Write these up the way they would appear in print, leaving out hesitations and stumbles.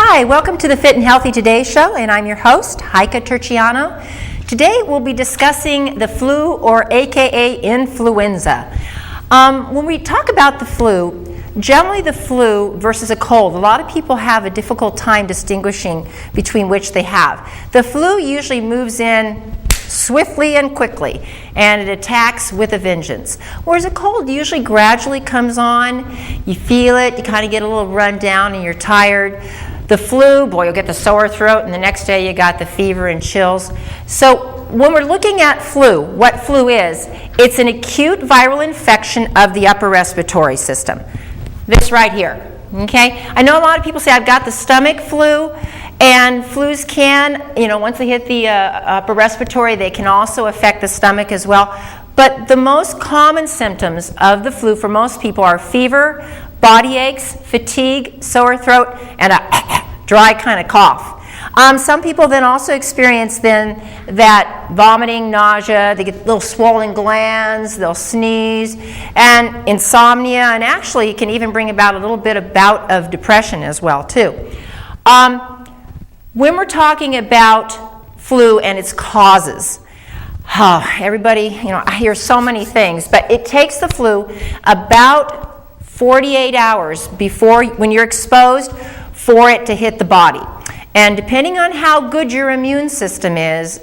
Hi, welcome to the Fit and Healthy Today show, and I'm your host, Heike Turchiano. Today we'll be discussing the flu, or AKA influenza. When we talk about the flu, generally the flu versus a cold, a lot of people have a difficult time distinguishing between which they have. The flu usually moves in swiftly and quickly, and it attacks with a vengeance. Whereas a cold usually gradually comes on, you feel it, you kind of get a little run down and you're tired. The flu, boy, you'll get the sore throat, and the next day you got the fever and chills. So when we're looking at flu, what flu is, it's an acute viral infection of the upper respiratory system. This right here, okay? I know a lot of people say, I've got the stomach flu, and flus can, once they hit the upper respiratory, they can also affect the stomach as well. But the most common symptoms of the flu for most people are fever, body aches, fatigue, sore throat, and a dry kind of cough. Some people then also experience that vomiting, nausea, they get little swollen glands, they'll sneeze, and insomnia, and actually it can even bring about a little bit of bout of depression as well too. When we're talking about flu and its causes, everybody, I hear so many things, but it takes the flu about 48 hours before, when you're exposed, for it to hit the body. And depending on how good your immune system is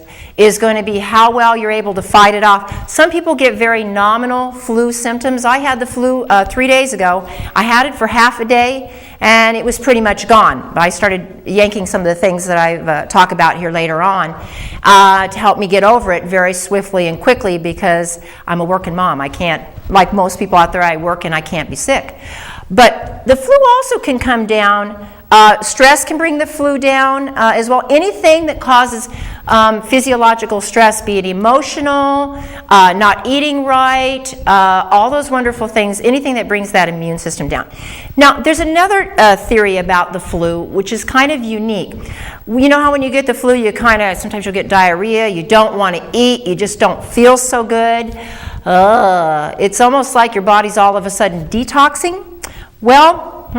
going to be how well you're able to fight it off. Some people get very nominal flu symptoms. I had the flu 3 days ago. I had it for half a day, and it was pretty much gone. I started yanking some of the things that I talk about here later on to help me get over it very swiftly and quickly, because I'm a working mom. I can't, like most people out there, I work and I can't be sick. But the flu also can come down. Stress can bring the flu down as well. Anything that causes physiological stress, be it emotional, not eating right, all those wonderful things, anything that brings that immune system down. Now, there's another theory about the flu, which is kind of unique. You know how when you get the flu, sometimes you'll get diarrhea, you don't want to eat, you just don't feel so good. It's almost like your body's all of a sudden detoxing. Well,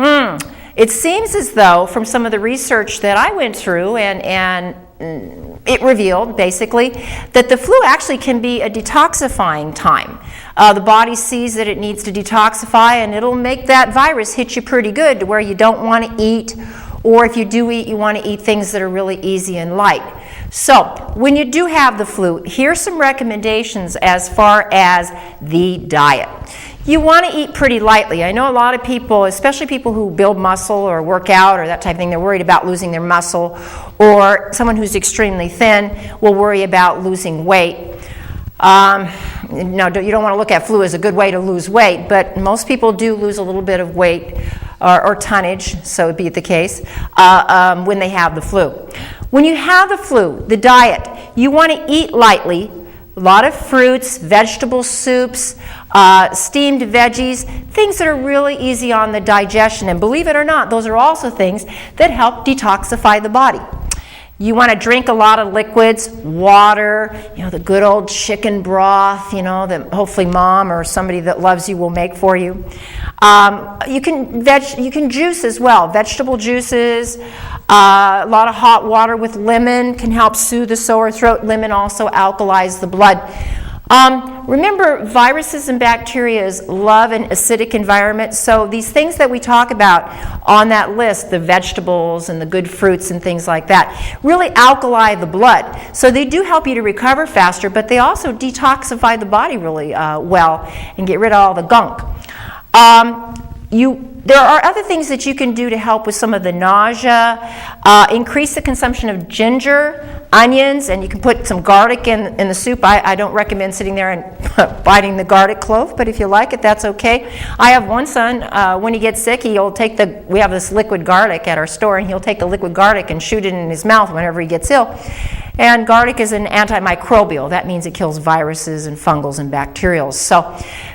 it seems as though, from some of the research that I went through, and it revealed, basically, that the flu actually can be a detoxifying time. The body sees that it needs to detoxify, and it'll make that virus hit you pretty good to where you don't want to eat, or if you do eat, you want to eat things that are really easy and light. So, when you do have the flu, here's some recommendations as far as the diet. You want to eat pretty lightly. I know a lot of people, especially people who build muscle or work out or that type of thing, they're worried about losing their muscle, or someone who's extremely thin will worry about losing weight. No, you don't want to look at flu as a good way to lose weight, but most people do lose a little bit of weight or tonnage, so be it the case, when they have the flu. When you have the flu, the diet, you want to eat lightly. A lot of fruits, vegetable soups, steamed veggies, things that are really easy on the digestion. And believe it or not, those are also things that help detoxify the body. You want to drink a lot of liquids, water, the good old chicken broth, that hopefully mom or somebody that loves you will make for you. You can juice as well, vegetable juices. A lot of hot water with lemon can help soothe the sore throat. Lemon also alkalizes the blood. Remember, viruses and bacteria love an acidic environment, so these things that we talk about on that list, the vegetables and the good fruits and things like that, really alkali the blood. So they do help you to recover faster, but they also detoxify the body really well and get rid of all the gunk. There are other things that you can do to help with some of the nausea. Increase the consumption of ginger, onions, and you can put some garlic in the soup. I don't recommend sitting there and biting the garlic clove, but if you like it, that's okay. I have one son, when he gets sick, we have this liquid garlic at our store, and he'll take the liquid garlic and shoot it in his mouth whenever he gets ill. And garlic is an antimicrobial. That means it kills viruses and fungals and bacterials.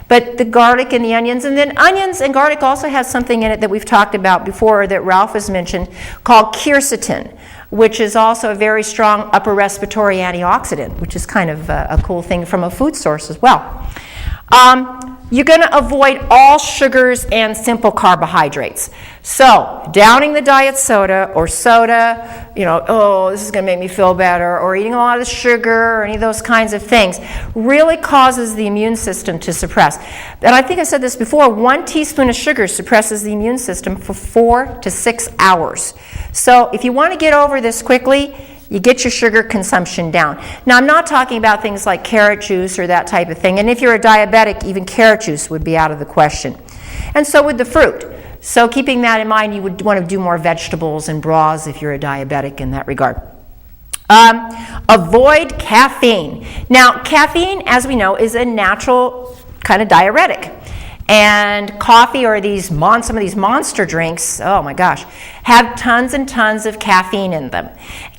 But the garlic and the onions, and then onions and garlic also has something in it that we've talked about before that Ralph has mentioned called quercetin, which is also a very strong upper respiratory antioxidant, which is kind of a cool thing from a food source as well. You're going to avoid all sugars and simple carbohydrates. So, downing the diet soda or soda, oh, this is going to make me feel better, or eating a lot of sugar or any of those kinds of things really causes the immune system to suppress. And I think I said this before, 1 teaspoon of sugar suppresses the immune system for 4 to 6 hours. So, if you want to get over this quickly, you get your sugar consumption down. Now, I'm not talking about things like carrot juice or that type of thing. And if you're a diabetic, even carrot juice would be out of the question. And so would the fruit. So keeping that in mind, you would want to do more vegetables and broths if you're a diabetic in that regard. Avoid caffeine. Now, caffeine, as we know, is a natural kind of diuretic. And coffee or some of these monster drinks, oh my gosh, have tons and tons of caffeine in them.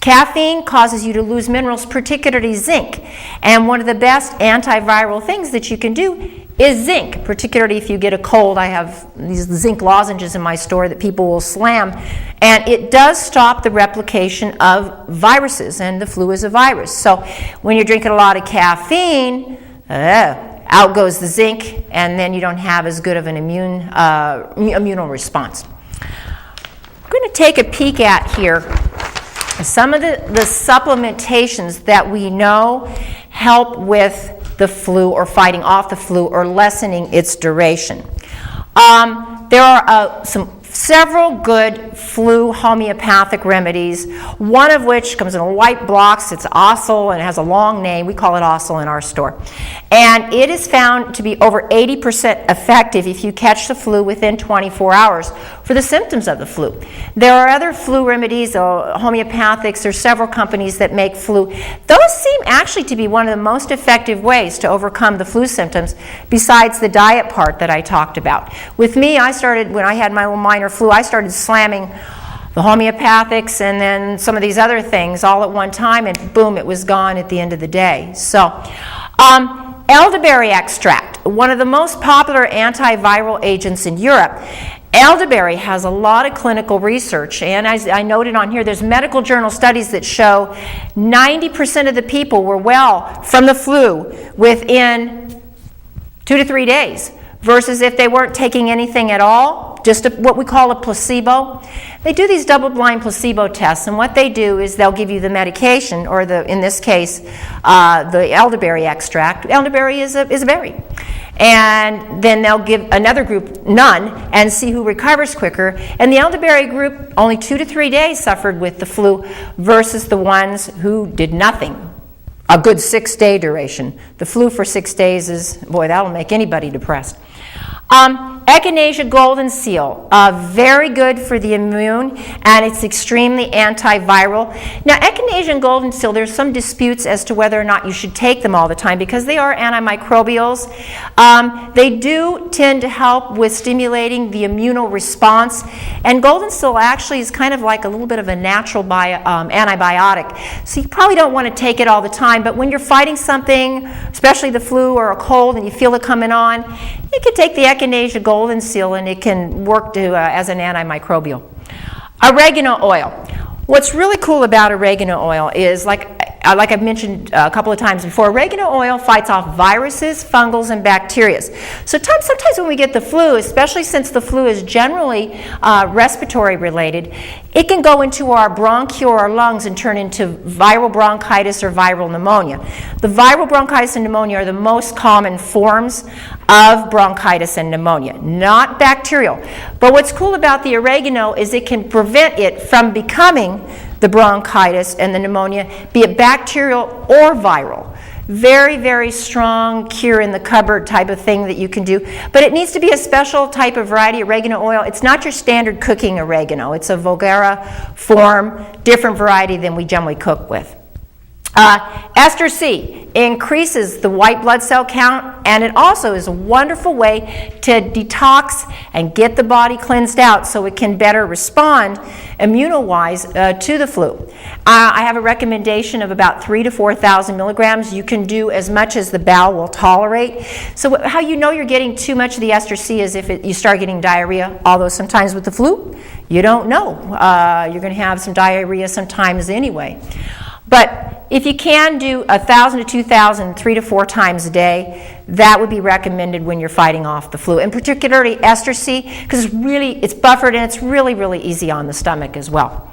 Caffeine causes you to lose minerals, particularly zinc. And one of the best antiviral things that you can do is zinc, particularly if you get a cold. I have these zinc lozenges in my store that people will slam. And it does stop the replication of viruses, and the flu is a virus. So when you're drinking a lot of caffeine, out goes the zinc, and then you don't have as good of an immunal response. I'm going to take a peek at here some of the supplementations that we know help with the flu or fighting off the flu or lessening its duration. There are several good flu homeopathic remedies, one of which comes in a white box. It's Ossel, and it has a long name. We call it Ossel in our store. And it is found to be over 80% effective if you catch the flu within 24 hours for the symptoms of the flu. There are other flu remedies, homeopathics. There's several companies that make flu. Those seem actually to be one of the most effective ways to overcome the flu symptoms besides the diet part that I talked about. With me, I started, when I had my little minor flu, I started slamming the homeopathics and then some of these other things all at one time, and boom, it was gone at the end of the day. So, elderberry extract, one of the most popular antiviral agents in Europe. Elderberry has a lot of clinical research, and as I noted on here, there's medical journal studies that show 90% of the people were well from the flu within 2 to 3 days, versus if they weren't taking anything at all, just what we call a placebo. They do these double-blind placebo tests, and what they do is they'll give you the medication, or in this case, the elderberry extract. Elderberry is a berry. And then they'll give another group none and see who recovers quicker. And the elderberry group, only 2 to 3 days suffered with the flu versus the ones who did nothing. A good 6-day duration. The flu for 6 days is, boy, that'll make anybody depressed. Echinacea golden seal, very good for the immune, and it's extremely antiviral. Now, echinacea and golden seal, there's some disputes as to whether or not you should take them all the time because they are antimicrobials. They do tend to help with stimulating the immunal response, and golden seal actually is kind of like a little bit of a natural antibiotic. So you probably don't want to take it all the time, but when you're fighting something, especially the flu or a cold, and you feel it coming on, you can take the echinacea golden seal and it can work as an antimicrobial. Oregano oil. What's really cool about oregano oil is, like I've mentioned a couple of times before, oregano oil fights off viruses, fungals, and bacteria. So sometimes when we get the flu, especially since the flu is generally respiratory related, it can go into our bronchi or our lungs and turn into viral bronchitis or viral pneumonia. The viral bronchitis and pneumonia are the most common forms of bronchitis and pneumonia, not bacterial. But what's cool about the oregano is it can prevent it from becoming the bronchitis and the pneumonia, be it bacterial or viral. Very, very strong cure in the cupboard type of thing that you can do. But it needs to be a special type of variety, oregano oil. It's not your standard cooking oregano. It's a Vulgara form, different variety than we generally cook with. Ester C increases the white blood cell count, and it also is a wonderful way to detox and get the body cleansed out so it can better respond immuno-wise to the flu. I have a recommendation of about 3,000 to 4,000 milligrams. You can do as much as the bowel will tolerate. So how you know you're getting too much of the ester C is if you start getting diarrhea, although sometimes with the flu, you don't know. You're going to have some diarrhea sometimes anyway. But if you can do 1,000 to 2,000, 3 to 4 times a day, that would be recommended when you're fighting off the flu, and particularly ester C, because it's buffered and it's really, really easy on the stomach as well.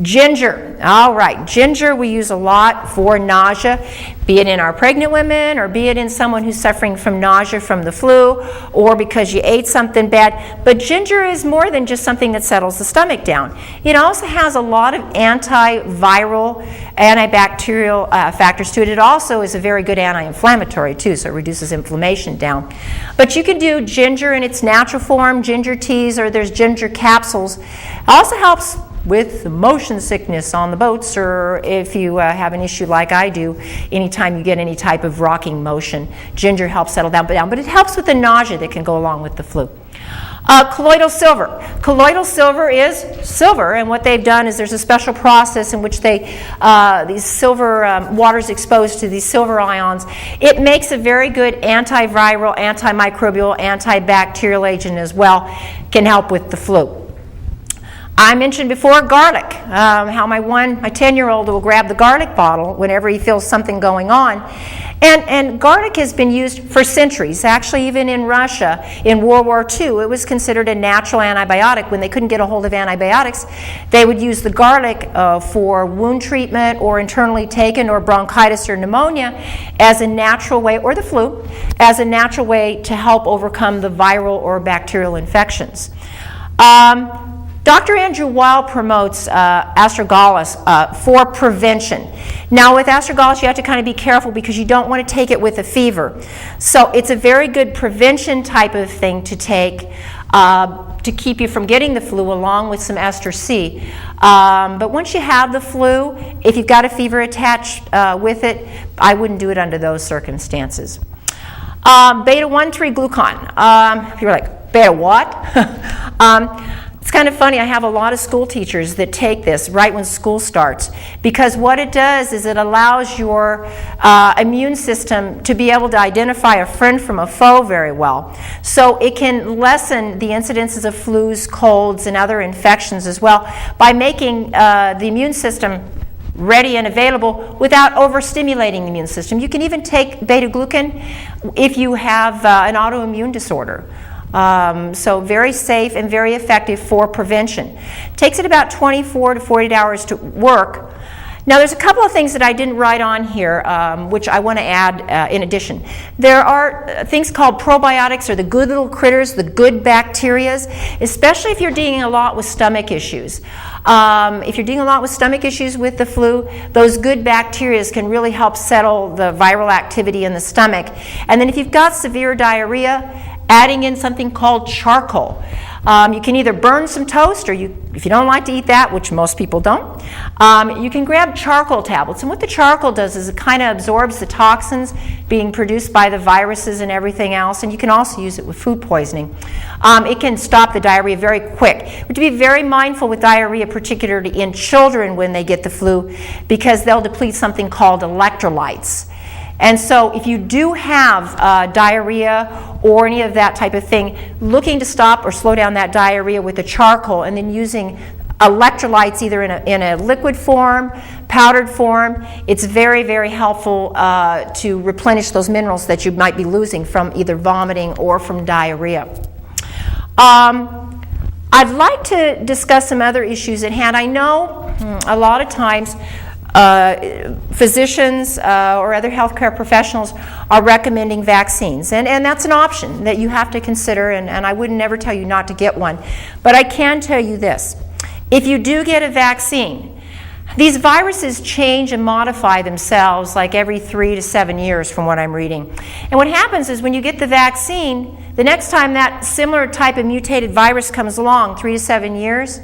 Ginger. All right, ginger we use a lot for nausea, be it in our pregnant women or be it in someone who's suffering from nausea from the flu or because you ate something bad. But ginger is more than just something that settles the stomach down. It also has a lot of antiviral, antibacterial factors to it. It also is a very good anti-inflammatory too, so it reduces inflammation down. But you can do ginger in its natural form, ginger teas, or there's ginger capsules. It also helps with motion sickness on the boats, or if you have an issue like I do, anytime you get any type of rocking motion, ginger helps settle down, but it helps with the nausea that can go along with the flu. Colloidal silver. Colloidal silver is silver, and what they've done is there's a special process in which these silver water is exposed to these silver ions. It makes a very good antiviral, antimicrobial, antibacterial agent as well, can help with the flu. I mentioned before garlic, how my 10-year-old will grab the garlic bottle whenever he feels something going on. And garlic has been used for centuries. Actually, even in Russia, in World War II, it was considered a natural antibiotic. When they couldn't get a hold of antibiotics, they would use the garlic for wound treatment or internally taken or bronchitis or pneumonia as a natural way, or the flu, as a natural way to help overcome the viral or bacterial infections. Dr. Andrew Weil promotes astragalus for prevention. Now with astragalus you have to kind of be careful because you don't want to take it with a fever. So it's a very good prevention type of thing to take to keep you from getting the flu along with some ester C. But once you have the flu, if you've got a fever attached with it, I wouldn't do it under those circumstances. Beta-1,3 glucan. People are like, beta what? It's kind of funny, I have a lot of school teachers that take this right when school starts, because what it does is it allows your immune system to be able to identify a friend from a foe very well. So it can lessen the incidences of flus, colds, and other infections as well by making the immune system ready and available without overstimulating the immune system. You can even take beta-glucan if you have an autoimmune disorder. So very safe and very effective for prevention. Takes it about 24 to 48 hours to work. Now there's a couple of things that I didn't write on here which I want to add in addition. There are things called probiotics, or the good little critters, the good bacterias, especially if you're dealing a lot with stomach issues. If you're dealing a lot with stomach issues with the flu, those good bacteria can really help settle the viral activity in the stomach. And then if you've got severe diarrhea, adding in something called charcoal. You can either burn some toast, or if you don't like to eat that, which most people don't, you can grab charcoal tablets. And what the charcoal does is it kind of absorbs the toxins being produced by the viruses and everything else, and you can also use it with food poisoning. It can stop the diarrhea very quick. We have to be very mindful with diarrhea, particularly in children when they get the flu, because they'll deplete something called electrolytes. And so if you do have diarrhea or any of that type of thing, looking to stop or slow down that diarrhea with the charcoal, and then using electrolytes either in a liquid form, powdered form, it's very, very helpful to replenish those minerals that you might be losing from either vomiting or from diarrhea. I'd like to discuss some other issues at hand. I know a lot of times physicians or other healthcare professionals are recommending vaccines, and that's an option that you have to consider, and I would never tell you not to get one. But I can tell you this: if you do get a vaccine, these viruses change and modify themselves like every 3 to 7 years from what I'm reading. And what happens is when you get the vaccine, the next time that similar type of mutated virus comes along, 3 to 7 years,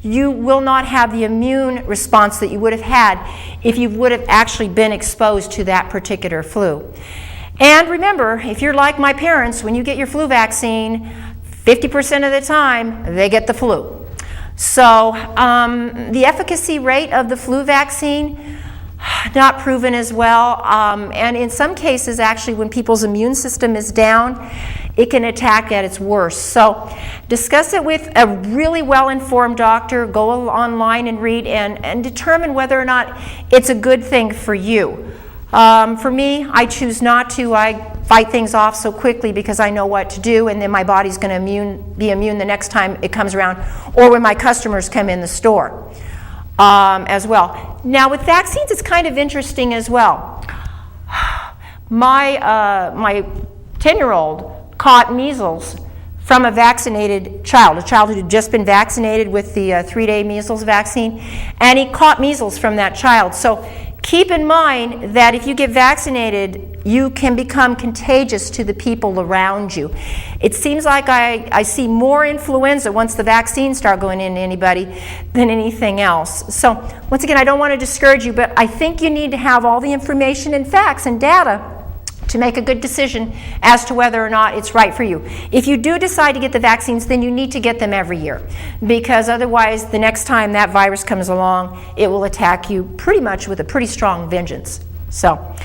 you will not have the immune response that you would have had if you would have actually been exposed to that particular flu. And remember, if you're like my parents, when you get your flu vaccine, 50% of the time, they get the flu. So the efficacy rate of the flu vaccine, not proven as well. And in some cases, actually, when people's immune system is down, it can attack at its worst. So discuss it with a really well-informed doctor. Go online and read and determine whether or not it's a good thing for you. For me, I choose not to. I fight things off so quickly because I know what to do, and then my body's going to be immune the next time it comes around, or when my customers come in the store as well. Now with vaccines, it's kind of interesting as well. My 10-year-old caught measles from a vaccinated child, a child who had just been vaccinated with the 3-day measles vaccine, and he caught measles from that child. So keep in mind that if you get vaccinated, you can become contagious to the people around you. It seems like I see more influenza once the vaccines start going into anybody than anything else. So once again, I don't want to discourage you, but I think you need to have all the information and facts and data to make a good decision as to whether or not it's right for you. If you do decide to get the vaccines, then you need to get them every year, because otherwise the next time that virus comes along, it will attack you pretty much with a pretty strong vengeance. So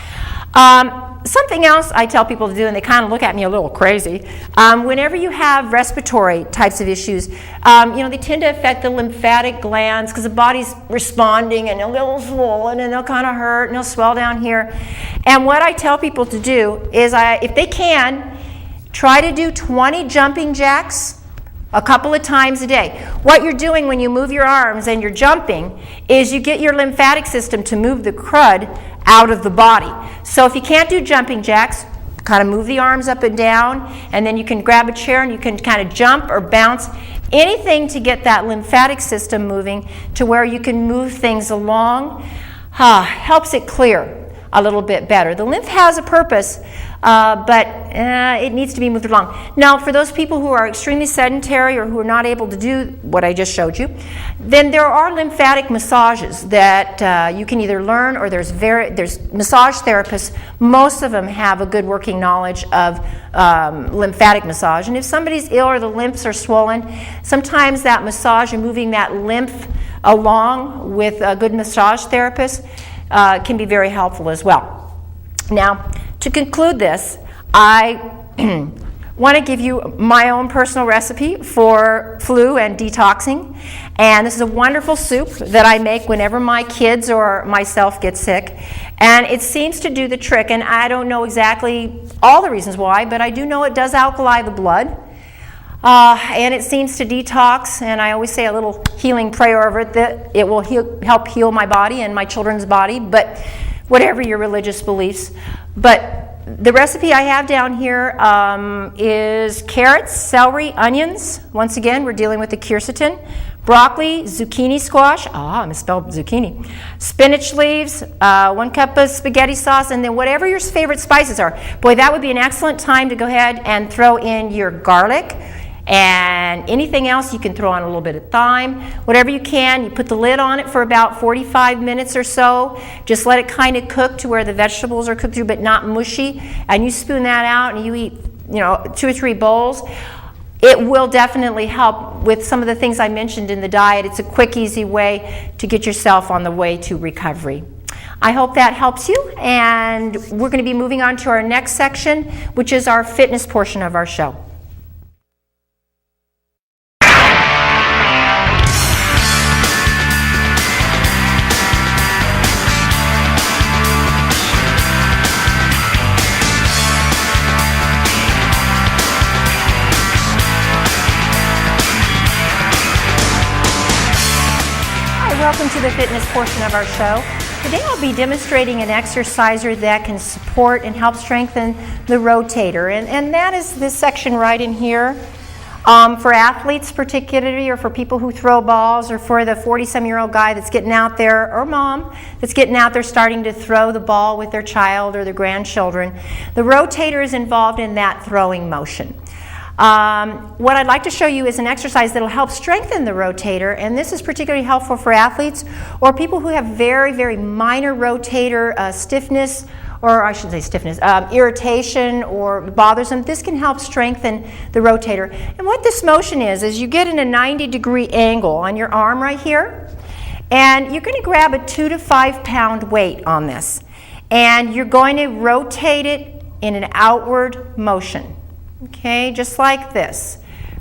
something else I tell people to do, and they kind of look at me a little crazy, whenever you have respiratory types of issues, they tend to affect the lymphatic glands because the body's responding, and they'll get a little swollen, and they'll kind of hurt, and they'll swell down here. And what I tell people to do is, if they can, try to do 20 jumping jacks a couple of times a day. What you're doing when you move your arms and you're jumping is you get your lymphatic system to move the crud out of the body. So if you can't do jumping jacks, kind of move the arms up and down, and then you can grab a chair and you can kind of jump or bounce. Anything to get that lymphatic system moving to where you can move things along helps it clear a little bit better. The lymph has a purpose, but it needs to be moved along. Now, for those people who are extremely sedentary or who are not able to do what I just showed you, then there are lymphatic massages that you can either learn, or there's massage therapists. Most of them have a good working knowledge of lymphatic massage. And if somebody's ill or the lymphs are swollen, sometimes that massage and moving that lymph along with a good massage therapist can be very helpful as well. Now, to conclude this, I want to give you my own personal recipe for flu and detoxing. And this is a wonderful soup that I make whenever my kids or myself get sick. And it seems to do the trick. And I don't know exactly all the reasons why, but I do know it does alkali the blood. And it seems to detox, and I always say a little healing prayer over it that it will help heal my body and my children's body, but whatever your religious beliefs. But the recipe I have down here is carrots, celery, onions. Once again, we're dealing with the quercetin. Broccoli, zucchini squash, I misspelled zucchini. Spinach leaves, 1 cup of spaghetti sauce, and then whatever your favorite spices are. Boy, that would be an excellent time to go ahead and throw in your garlic. And anything else, you can throw on a little bit of thyme, whatever you can. You put the lid on it for about 45 minutes or so. Just let it kind of cook to where the vegetables are cooked through, but not mushy. And you spoon that out and you eat, 2 or 3 bowls. It will definitely help with some of the things I mentioned in the diet. It's a quick, easy way to get yourself on the way to recovery. I hope that helps you, and we're going to be moving on to our next section, which is our fitness portion of our show. Welcome to the fitness portion of our show. Today I'll be demonstrating an exerciser that can support and help strengthen the rotator, and that is this section right in here. For athletes particularly, or for people who throw balls, or for the 40-some-year-old guy that's getting out there, or mom that's getting out there starting to throw the ball with their child or their grandchildren. The rotator is involved in that throwing motion. What I'd like to show you is an exercise that will help strengthen the rotator, and this is particularly helpful for athletes or people who have very, very minor rotator stiffness, or I shouldn't say stiffness, irritation or bothers them. This can help strengthen the rotator. And what this motion is you get in a 90-degree angle on your arm right here, and you're going to grab a 2 to 5 pound weight on this, and you're going to rotate it in an outward motion. Okay, just like this.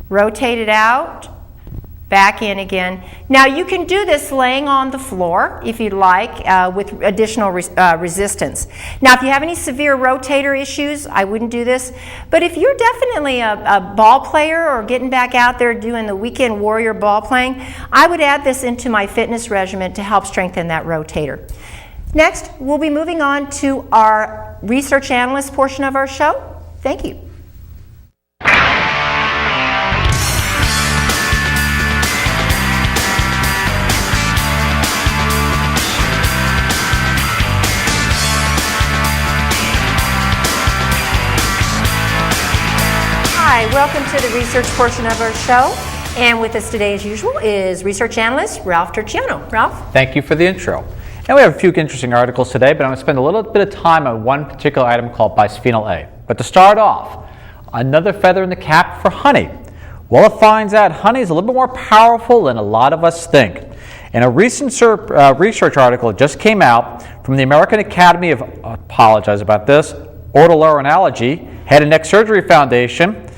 Rotate it out, back in again. Now you can do this laying on the floor if you'd like with additional resistance. Now if you have any severe rotator issues, I wouldn't do this, but if you're definitely a ball player or getting back out there doing the weekend warrior ball playing, I would add this into my fitness regimen to help strengthen that rotator. Next, we'll be moving on to our research analyst portion of our show. Thank you. Hi, welcome to the research portion of our show. And with us today, as usual, is research analyst Ralph Turchiano. Ralph? Thank you for the intro. And we have a few interesting articles today, but I'm going to spend a little bit of time on one particular item called bisphenol A. But to start off, another feather in the cap for honey. Well, it finds out honey is a little bit more powerful than a lot of us think. In a recent research article that just came out from the American Academy of, Otolaryngology, Head and Neck Surgery Foundation,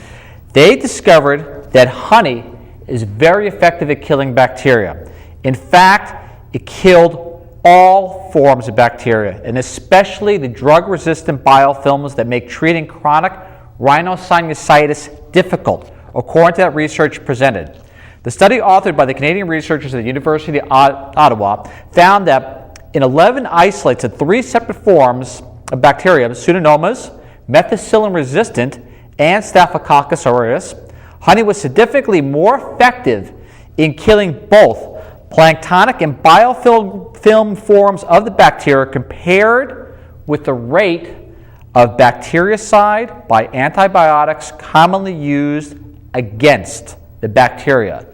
they discovered that honey is very effective at killing bacteria. In fact, it killed all forms of bacteria, and especially the drug-resistant biofilms that make treating chronic rhinosinusitis difficult, according to that research presented. The study, authored by the Canadian researchers at the University of Ottawa, found that in 11 isolates of 3 separate forms of bacteria, Pseudomonas, methicillin-resistant, and Staphylococcus aureus, honey was significantly more effective in killing both planktonic and biofilm forms of the bacteria compared with the rate of bactericide by antibiotics commonly used against the bacteria.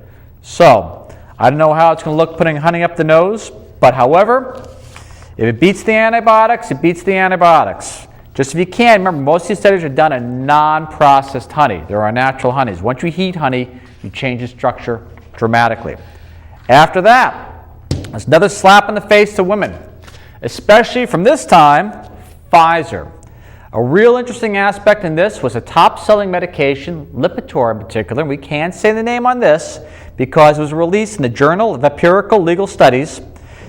So, I don't know how it's going to look putting honey up the nose, but however, if it beats the antibiotics, it beats the antibiotics. Just if you can, remember, most of these studies are done on non-processed honey. There are natural honeys. Once you heat honey, you change its structure dramatically. After that, there's another slap in the face to women, especially from this time, Pfizer. A real interesting aspect in this was a top-selling medication, Lipitor in particular, and we can't say the name on this because it was released in the Journal of Empirical Legal Studies,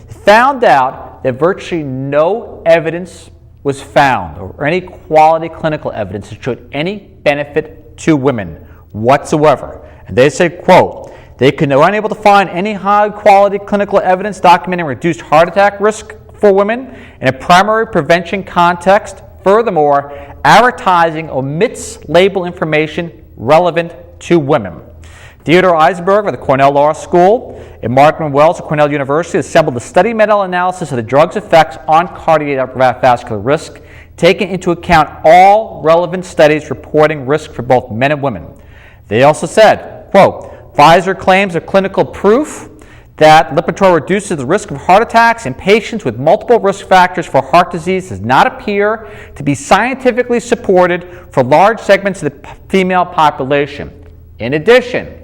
found out that virtually no evidence was found, or any quality clinical evidence that showed any benefit to women whatsoever. And they said, quote, they could not unable to find any high-quality clinical evidence documenting reduced heart attack risk for women in a primary prevention context. Furthermore, advertising omits label information relevant to women. Theodore Eisenberg of the Cornell Law School and Markman Wells of Cornell University assembled a study meta-analysis of the drug's effects on cardiovascular risk, taking into account all relevant studies reporting risk for both men and women. They also said, quote, Pfizer claims of clinical proof that Lipitor reduces the risk of heart attacks in patients with multiple risk factors for heart disease does not appear to be scientifically supported for large segments of the female population. In addition,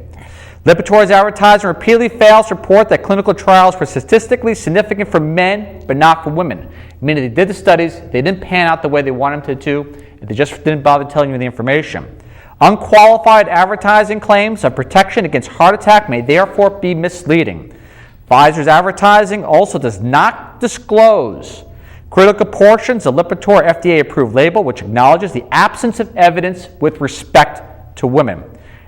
Lipitor's advertising repeatedly fails to report that clinical trials were statistically significant for men but not for women. Meaning they did the studies, they didn't pan out the way they wanted them to, and they just didn't bother telling you the information. Unqualified advertising claims of protection against heart attack may therefore be misleading. Pfizer's advertising also does not disclose critical portions of Lipitor FDA-approved label, which acknowledges the absence of evidence with respect to women.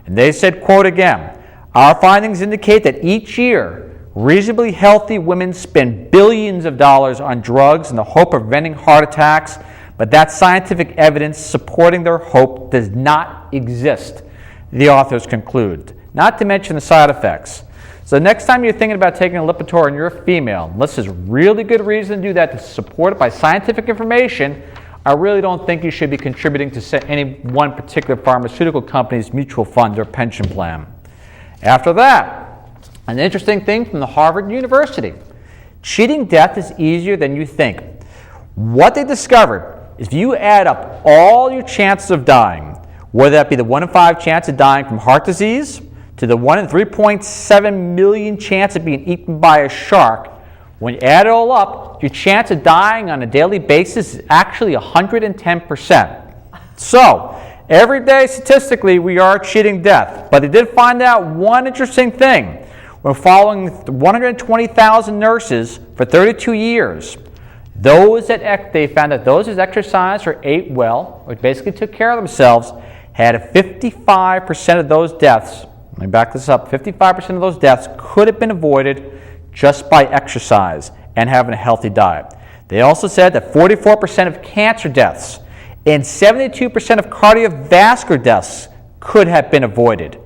And they said, quote again, our findings indicate that each year, reasonably healthy women spend billions of dollars on drugs in the hope of preventing heart attacks, but that scientific evidence supporting their hope does not exist, the authors conclude, not to mention the side effects. So next time you're thinking about taking a Lipitor and you're a female, unless there's really good reason to do that to support it by scientific information, I really don't think you should be contributing to any one particular pharmaceutical company's mutual fund or pension plan. After that, an interesting thing from the Harvard University. Cheating death is easier than you think. What they discovered is if you add up all your chances of dying, whether that be the 1 in 5 chance of dying from heart disease to the 1 in 3.7 million chance of being eaten by a shark, when you add it all up, your chance of dying on a daily basis is actually 110%. So, every day statistically we are cheating death. But they did find out one interesting thing. When following 120,000 nurses for 32 years, they found that those that exercised or ate well, or basically took care of themselves, had 55% of those deaths. Let me back this up. 55% of those deaths could have been avoided just by exercise and having a healthy diet. They also said that 44% of cancer deaths and 72% of cardiovascular deaths could have been avoided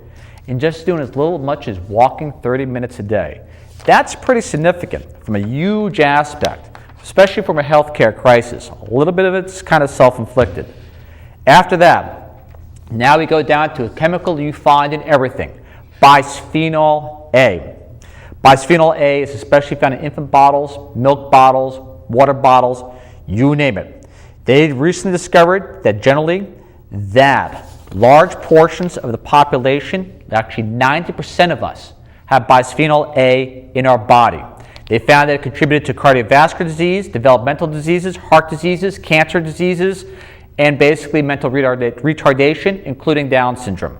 in just doing as little much as walking 30 minutes a day. That's pretty significant from a huge aspect, especially from a healthcare crisis. A little bit of it's kind of self-inflicted. After that, now we go down to a chemical you find in everything, bisphenol A. Bisphenol A is especially found in infant bottles, milk bottles, water bottles, you name it. They recently discovered that generally large portions of the population, actually 90% of us, have bisphenol A in our body. They found that it contributed to cardiovascular disease, developmental diseases, heart diseases, cancer diseases, and basically mental retardation, including Down syndrome.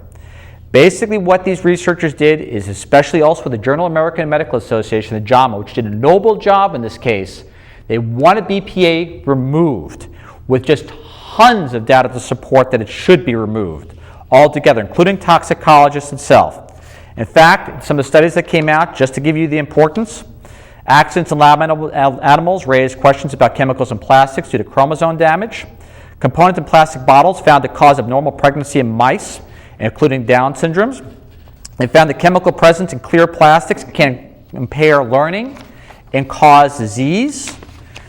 Basically what these researchers did is, especially also with the Journal of American Medical Association, the JAMA, which did a noble job in this case, they wanted BPA removed with just tons of data to support that it should be removed altogether, including toxicologists itself. In fact, some of the studies that came out, just to give you the importance, accidents in lab animals raised questions about chemicals in plastics due to chromosome damage. Components in plastic bottles found to cause abnormal pregnancy in mice, including Down syndromes. They found the chemical presence in clear plastics can impair learning and cause disease.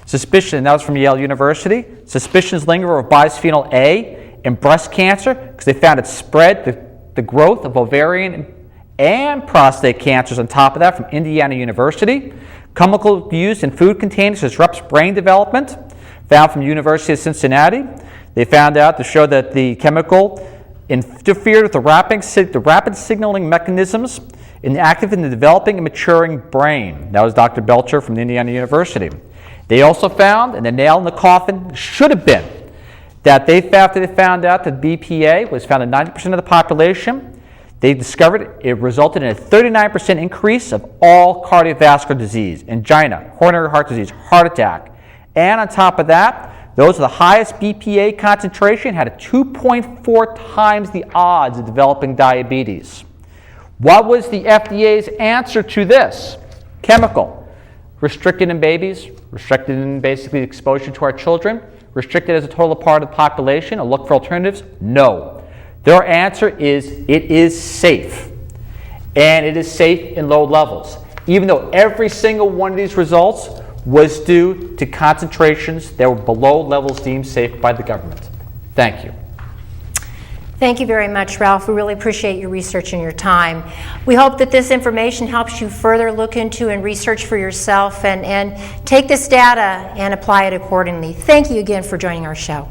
Suspicion, and that was from Yale University, suspicions linger of bisphenol A in breast cancer because they found it spread the growth of ovarian and prostate cancers on top of that from Indiana University. Chemical used in food containers disrupts brain development, found from University of Cincinnati. They found out to show that the chemical interfered with the rapid signaling mechanisms active in the developing and maturing brain. That was Dr. Belcher from Indiana University. They also found, and the nail in the coffin should have been, that after they found out that BPA was found in 90% of the population, they discovered it resulted in a 39% increase of all cardiovascular disease, angina, coronary heart disease, heart attack. And on top of that, those with the highest BPA concentration had a 2.4 times the odds of developing diabetes. What was the FDA's answer to this? Chemical. Restricted in babies, restricted in basically exposure to our children, restricted as a total part of the population, or look for alternatives? No. Their answer is it is safe. And it is safe in low levels, even though every single one of these results was due to concentrations that were below levels deemed safe by the government. Thank you. Thank you very much, Ralph. We really appreciate your research and your time. We hope that this information helps you further look into and research for yourself and take this data and apply it accordingly. Thank you again for joining our show.